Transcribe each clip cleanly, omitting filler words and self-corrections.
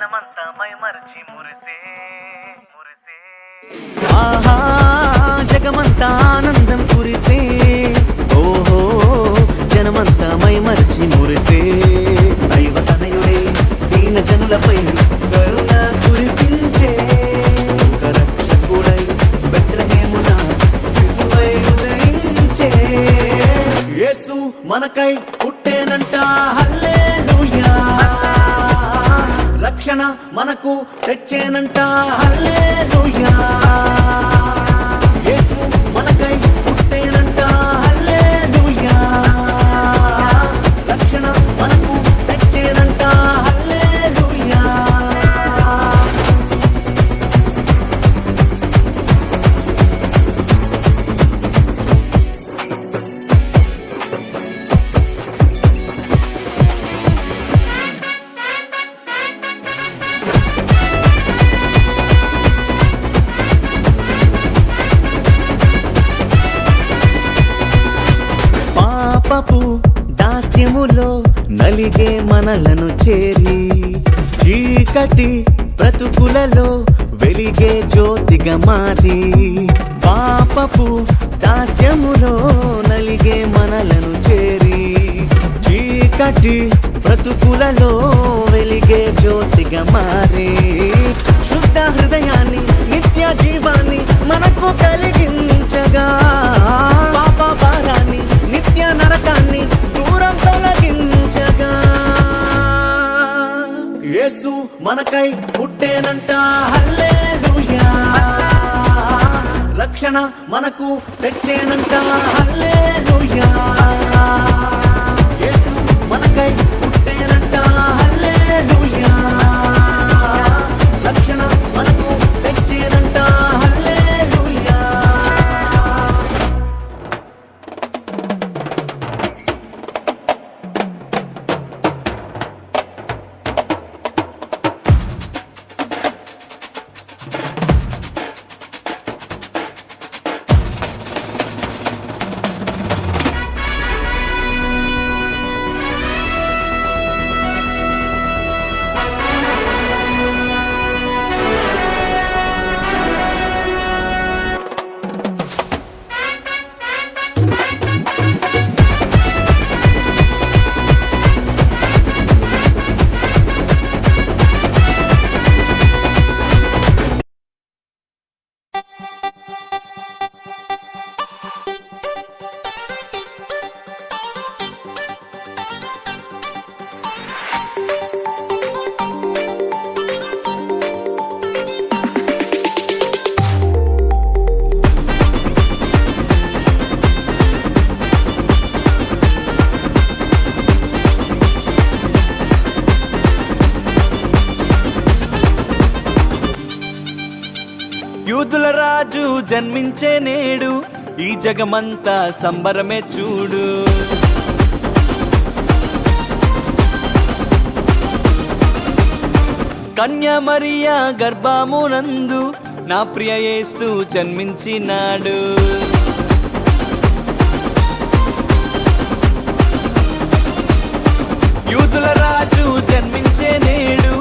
జనమంతా మై మరచి మురిసే మురిసే. ఆహా జగమంతా ఆనందం కురిసే, ఓహో జనమంతా మై మరచి మురిసే. దైవతనయుడే దీన జనులపై కరుణ కురిపించే, రక్షకుడై బెత్లెహేమున శిశువై ఉదయించే. యేసు మనకై పుట్టేనంట హల్లెలూయా, రక్షణ మనకు తెచ్చేనంట హల్లెలూయా. యేసు మనకై పుట్టేనంట హల్లెలూయా, రక్షణ మనకు తెచ్చేనంట హల్లెలూయా. పాపపు దాస్యములో నలిగే మనలను చేరి, చీకటి బ్రతుకులలో వెలిగే జ్యోతిగా మారి. పాపపు దాస్యములో నలిగే మనలను చేరి, చీకటి బ్రతుకులలో వెలిగే జ్యోతిగా మారి. శుద్ధ హృదయాన్ని నిత్య జీవాన్ని మనకు కలిగించగా, పాప భారాన్ని నిత్య నరకాన్ని దూరం తొలగించగా. యేసు మనకై పుట్టేనంట హల్లెలూయా, రక్షణ మనకు తెచ్చేనంట హల్లెలూయా. యేసు మనకై పుట్టేనంట హల్లెలూయా, రక్షణ మనకు తెచ్చేనంట హల్లెలూయా. యూదుల రాజు జన్మించే నేడు, ఈ జగమంతా సంబరమే చూడు. కన్యా మరియా గర్భమునందు నా ప్రియ యేసు జన్మించినాడు. యూదుల రాజు జన్మించే నేడు,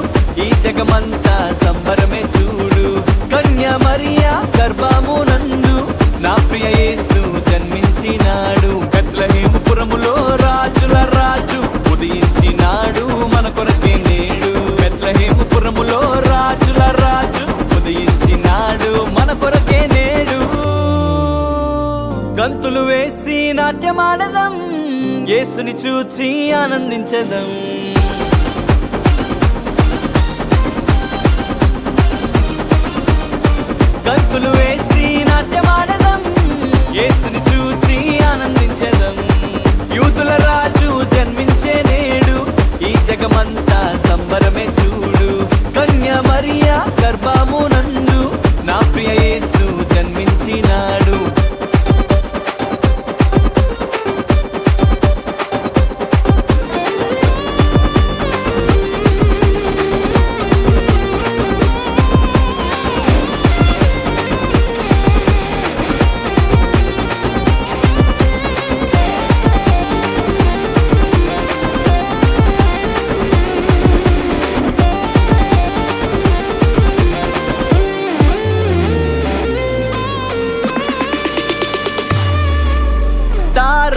ఈ జగమంతా సంబరమే చూడు. కన్యా మరియా గర్భమునందు నా ప్రియ యేసు జన్మించినాడు. బెత్లెహేముపురములో రాజుల రాజు ఉదయించినాడు మన కొరకే నేడు. బెత్లెహేముపురములో రాజుల రాజు ఉదయించినాడు మన కొరకే నేడు. గంతులు వేసి నాట్యమాడదం, యేసుని చూచి ఆనందించదం. గంతులు వేసి నాట్యమాడదం, యేసుని చూచి ఆనందించదం. యూదుల రాజు జన్మించే నేడు, ఈ జగమంతా సంబరమే చూడు. కన్యా మరియా గర్భమునందు నా ప్రియ యేసు జన్మించినాడు.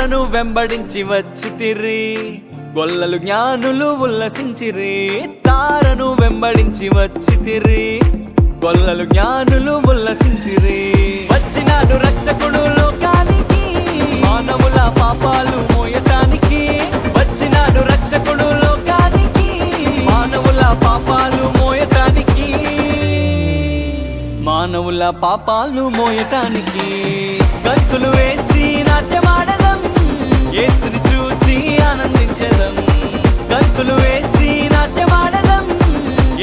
తారను వెంబడించి వచ్చితిరి, గొల్లలు జ్ఞానులు ఉల్లసించిరి. తారను వెంబడించి వచ్చితిరి, గొల్లలు జ్ఞానులు ఉల్లసించిరి. వచ్చినాడు రక్షకుడు లోకానికి, మానవుల పాపాలు మోయటానికి. వచ్చినాడు రక్షకుడు లోకానికి, మానవుల పాపాలు మోయటానికి. మానవుల పాపాలు మోయటానికి గంతులు వేసి నాట్యమాడదం, యేసుని చూచి ఆనందించెదం. గంతులు వేసి నాట్యమాడదం,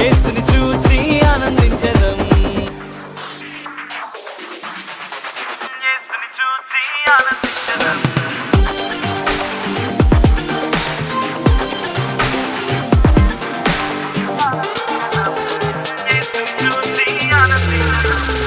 యేసుని చూచి ఆనందించెదం. యేసుని చూసి ఆనందించెదం. యేసుని చూసి ఆనందించెదం.